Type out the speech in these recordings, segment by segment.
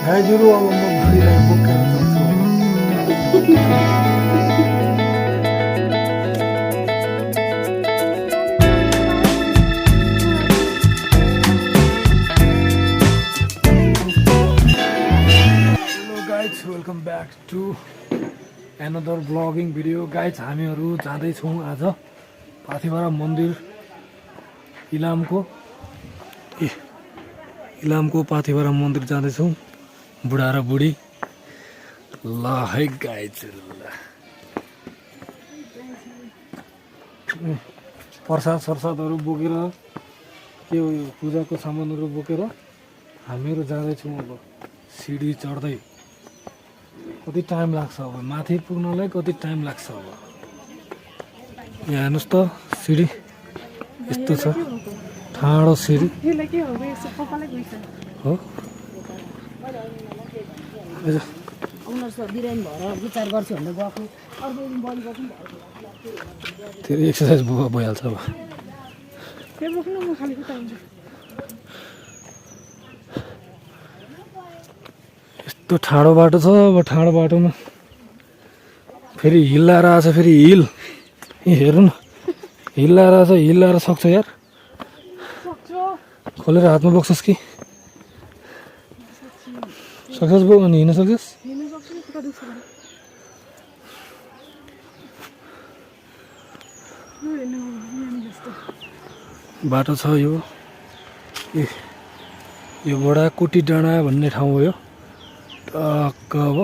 गाइजहरू अब म बुढीलाई बोकेर जान्छु hello guys welcome back to another ब्लगिङ भिडियो गाइज हामीहरू जाँदैछौँ आज पाथिभरा मन्दिर इलामको पाथिभरा मन्दिर जाँदैछौँ बुढा र बुढी ल है गाइज प्रसाद सरसादहरू बोकेर के हो यो पूजाको सामानहरू बोकेर हामीहरू जाँदैछौँ अब सिडी चढ्दै कति टाइम लाग्छ अब माथि पुग्नलाई कति टाइम लाग्छ अब यहाँ हेर्नुहोस् त सिडी यस्तो छ ठाडो सिडी हो त्यो एक्सर्साइज भइहाल्छ अब यस्तो ठाडो बाटो छ अब ठाडो बाटोमा फेरि हिल लाएर आएछ फेरि हिल हेर्नु न हिल लाएर आएछ हिल लाएर सक्छ यार खोलेर हातमा बोक्छस् कि सक्छस् बो अनि हिँड्न सक्छस् बाटो छ यो योबाट कोटी डाँडा भन्ने ठाउँ हो यो टक्क अब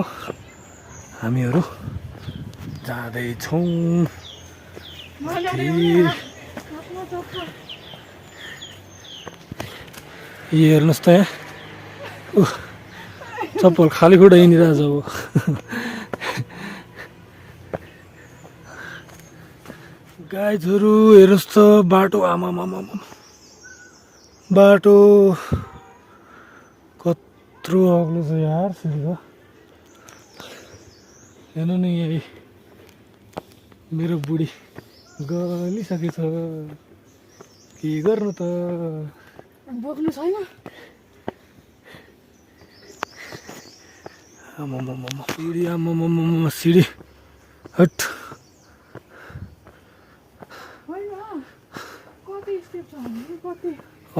हामीहरू जाँदैछौँ हेर्नुहोस् त यहाँ चप्पल खाली खुट्टा हिँडिरहेछ अब गाइजहरू हेर्नुहोस् त बाटो आमामामा बाटो कत्रो अग्लो छ यार सिधो हेर्नु नि यही मेरो बुढी गलिसकेछ के गर्नु त बोक्नु छैन आमामामा सिडी आमामामा सिडी हट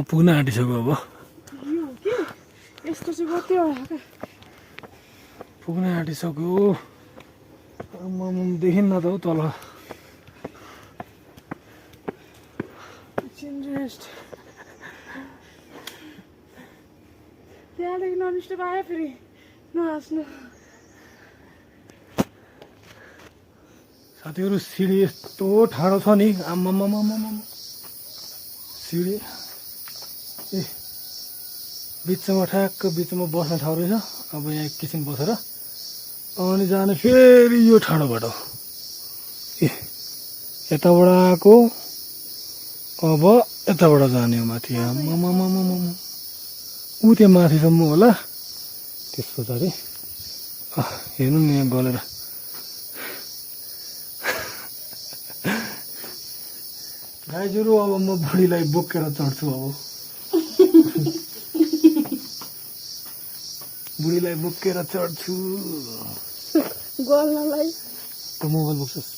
पुग्न आँटिसक्यो अब पुग्न आँटिसक्यो देखिन्न त हौ तल त्यहाँदेखि ननस्टप आयो फेरि नहाँस्नु साथीहरू सिडी यस्तो ठाडो छ नि आमामामामा सिडी ए बिचमा ठ्याक्क बिचमा बस्ने ठाउँ रहेछ अब यहाँ एकैछिन बसेर अनि जाने फेरि यो ठाडो बाटो ए यताबाट आएको अब यताबाट जाने हो माथि आमामामामा ऊ त्यहाँ माथिसम्म होला त्यस पछाडि हेर्नु नि यहाँ गलेर गाइजहरू अब म बुढीलाई बोकेर चढ्छु अब बुढीलाई बोकेर चढ्छु गल्नलाई त मोबाइल बोक्छस्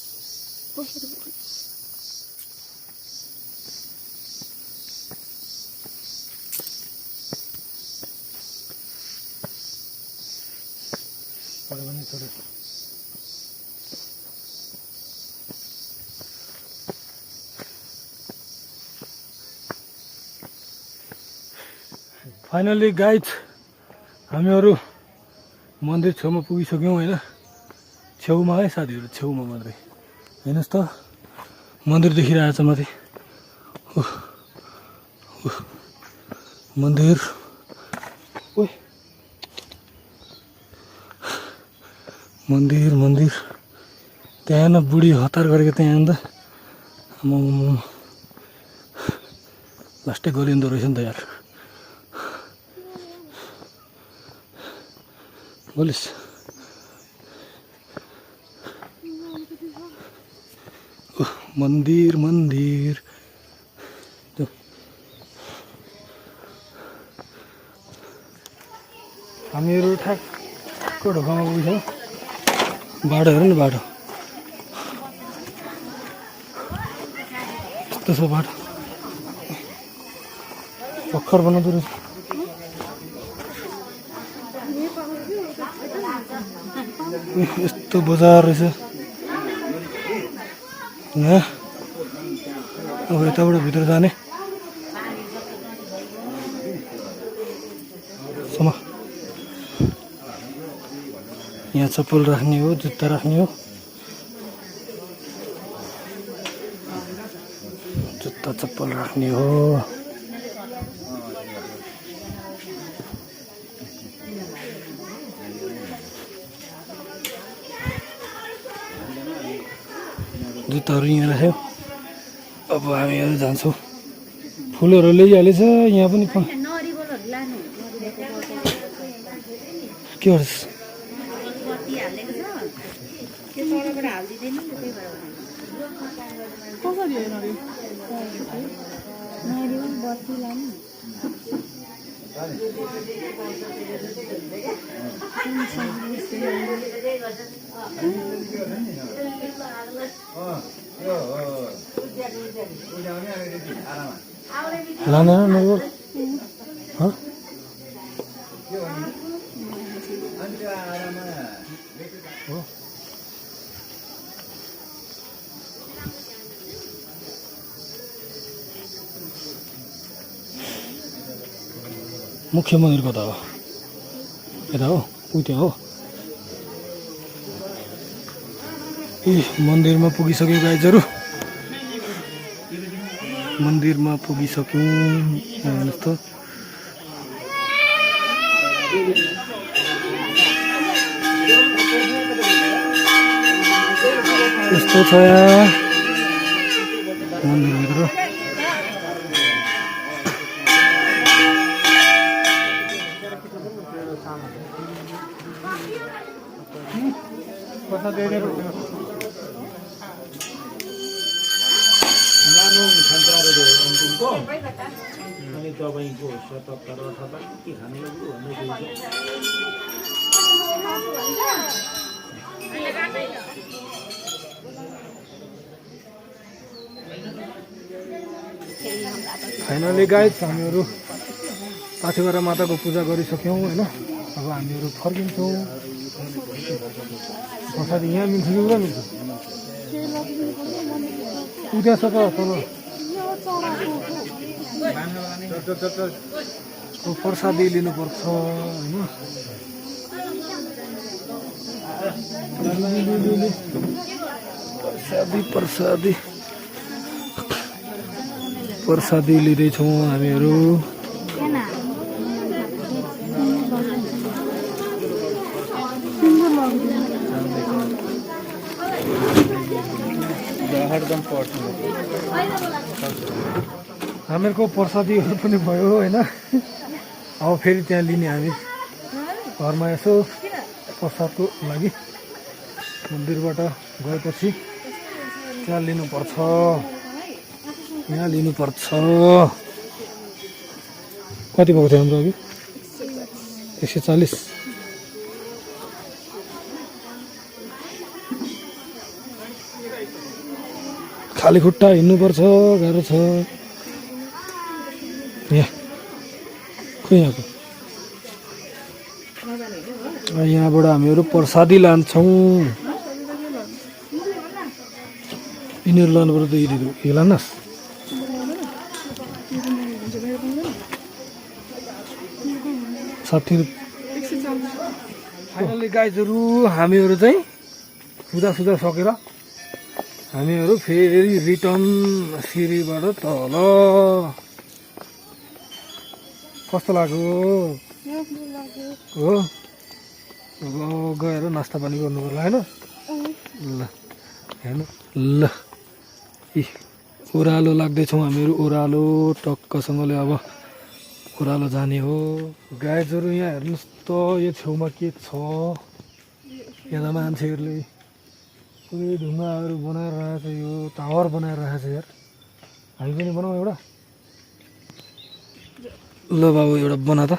फाइनली गाइज हामीहरू मन्दिर छेउमा पुगिसक्यौँ होइन छेउमा है साथीहरू छेउमा मात्रै हेर्नुहोस् त मन्दिर देखिरहेछ माथि मन्दिर मन्दिर मन्दिर त्यहाँ न बुढी हतार गरेको त्यहाँ अन्त लास्टै गलिँदो रहेछ नि त यार बोलिस् मन्दिर मन्दिर हामीहरू ठ्याक्क ढोकामा पुगिसक्यौँ बाटो हेर न बाटो कस्तो छ बाटो भर्खर बनाउँदो रहेछ यस्तो बजार रहेछ अब यताबाट भित्र जाने समा यहाँ चप्पल राख्ने हो जुत्ता राख्ने हो जुत्ता चप्पल राख्ने हो जुत्ताहरू यहाँ राख्यो अब हामीहरू जान्छौँ फुलहरू ल्याइहालेछ यहाँ पनि के गर्छ कसरी होइन रे लाँदैन नगो मुख्य मन्दिर कता हो यता हो उता हो ए मन्दिरमा पुगिसक्यो गाइजहरू मन्दिरमा पुगिसक्यौँ हेर्नुहोस् त यस्तो छ मन्दिरभित्र अनि तपाईँको सतहत्तर अठहत्तर के खाने लाग्यो भन्दै फाइनली गाइज हामीहरू पाथिभरा माताको पूजा गरिसक्यौँ होइन अब हामीहरू फर्किन्छौँ प्रसाद यहाँ मिल्छ कि उता मिल्छ उता छ त तल प्रसादी लिनुपर्छ होइन प्रसादी प्रसादी लिँदैछौँ हामीहरू हामीहरूको प्रसादीहरू पनि भयो होइन अब फेरि त्यहाँ लिने हामी घरमा यसो प्रसादको लागि मन्दिरबाट गएपछि त्यहाँ लिनुपर्छ यहाँ लिनुपर्छ कति भएको थियो हाम्रो अघि 140 खाली खुट्टा हिँड्नुपर्छ गाह्रो छ यहाँ खोइ यहाँबाट हामीहरू प्रसादी लान्छौँ यिनीहरू लानुपर्छ त यो लानुहोस् साठी फाइनली गाइजहरू हामीहरू चाहिँ पूजासुजा सकेर हामीहरू फेरि रिटर्न सिरीबाट तल कस्तो लाग्यो हो अब गएर नास्ता पानी गर्नु पर्ला होइन ल हेर्नु ल इ ओह्रालो लाग्दैछौँ हामीहरू ओह्रालो टक्कसँगले अब ओह्रालो जाने हो गाइजहरू यहाँ हेर्नुहोस् त यो छेउमा के छ यहाँ मान्छेहरूले ढुङ्गाहरू बनाएर राखेको छ यो टावर बनाएर राखेको छ यार हामी पनि बनाऊ एउटा ल बाबु एउटा बना त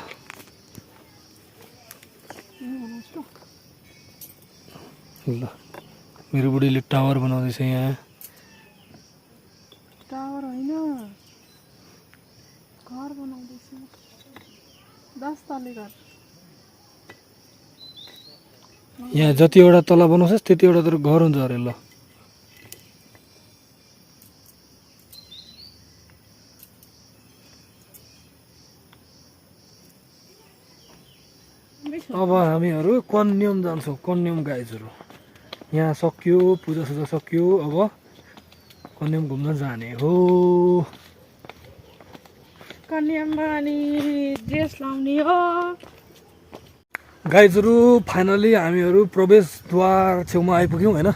ल मेरो बुढीले टावर बनाउँदैछ यहाँ टावर होइन घर बनाउँदैछु 10 तले घर यहाँ जतिवटा तला बनाउँछस् त्यतिवटा त घर हुन्छ अरे ल अब हामीहरू कन्याम जान्छौँ कन्याम गाइजहरू यहाँ सकियो पूजासुजा सकियो अब कन्याम घुम्न जाने हो कन्याममा अनि ड्रेस लाउने हो गाइजहरू फाइनली हामीहरू प्रवेशद्वार छेउमा आइपुग्यौँ होइन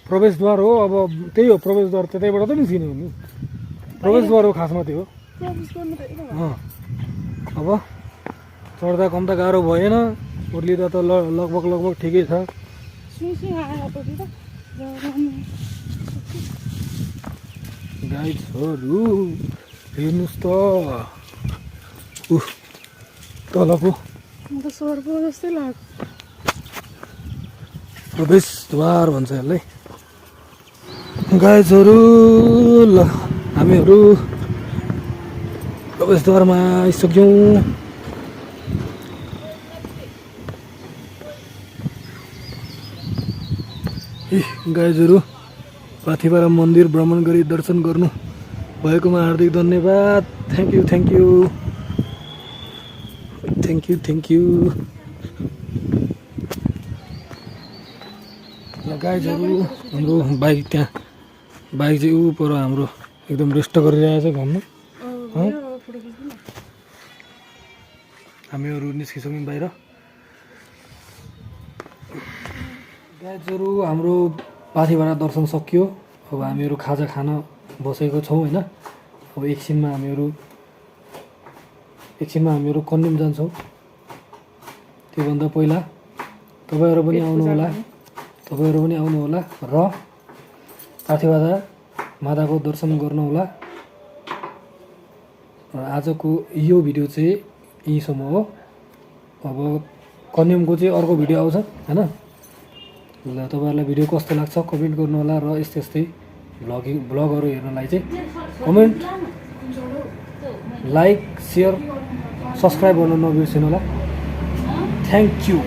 प्रवेशद्वार हो अब त्यही हो प्रवेशद्वार त्यतैबाट त निस्किने हो नि प्रवेशद्वार हो खासमा त्यो हो अब चढ्दा कम त गाह्रो भएन उर्लिँदा त लगभग ठिकै छ गाइजहरू हेर्नुहोस् त तलको स्वर्ग जस्तै लाग्यो प्रवेशद्वार भन्छ यसलाई गाइजहरू ल हामीहरू प्रवेशद्वारमा आइसक्यौँ गाइजहरू पाथिपारा मन्दिर भ्रमण गरी दर्शन गर्नु भएकोमा हार्दिक धन्यवाद थ्याङ्क यू गाइजहरू हाम्रो बाइक त्यहाँ बाइक चाहिँ ऊ पर हाम्रो एकदम रेस्ट गरिरहेको छ घरमा हामीहरू निस्किसक्यौँ बाहिर गाइजहरू हाम्रो पाथिभाडा दर्शन सकियो अब हामीहरू खाजा खान बसेको छौँ होइन अब एकछिनमा हामीहरू कन्याम जान्छौँ त्योभन्दा पहिला तपाईँहरू पनि आउनु होला र पाथिभाडा माताको दर्शन गर्नुहोला र आजको यो भिडियो चाहिँ यहीसम्म हो अब कन्यामको चाहिँ अर्को भिडियो आउँछ होइन ल तपाईँहरूलाई भिडियो कस्तो लाग्छ कमेन्ट गर्नुहोला र यस्तै भ्लगहरू हेर्नलाई चाहिँ कमेन्ट लाइक सेयर सब्सक्राइब गर्न नबिर्सिनु होला थ्याङ्क यू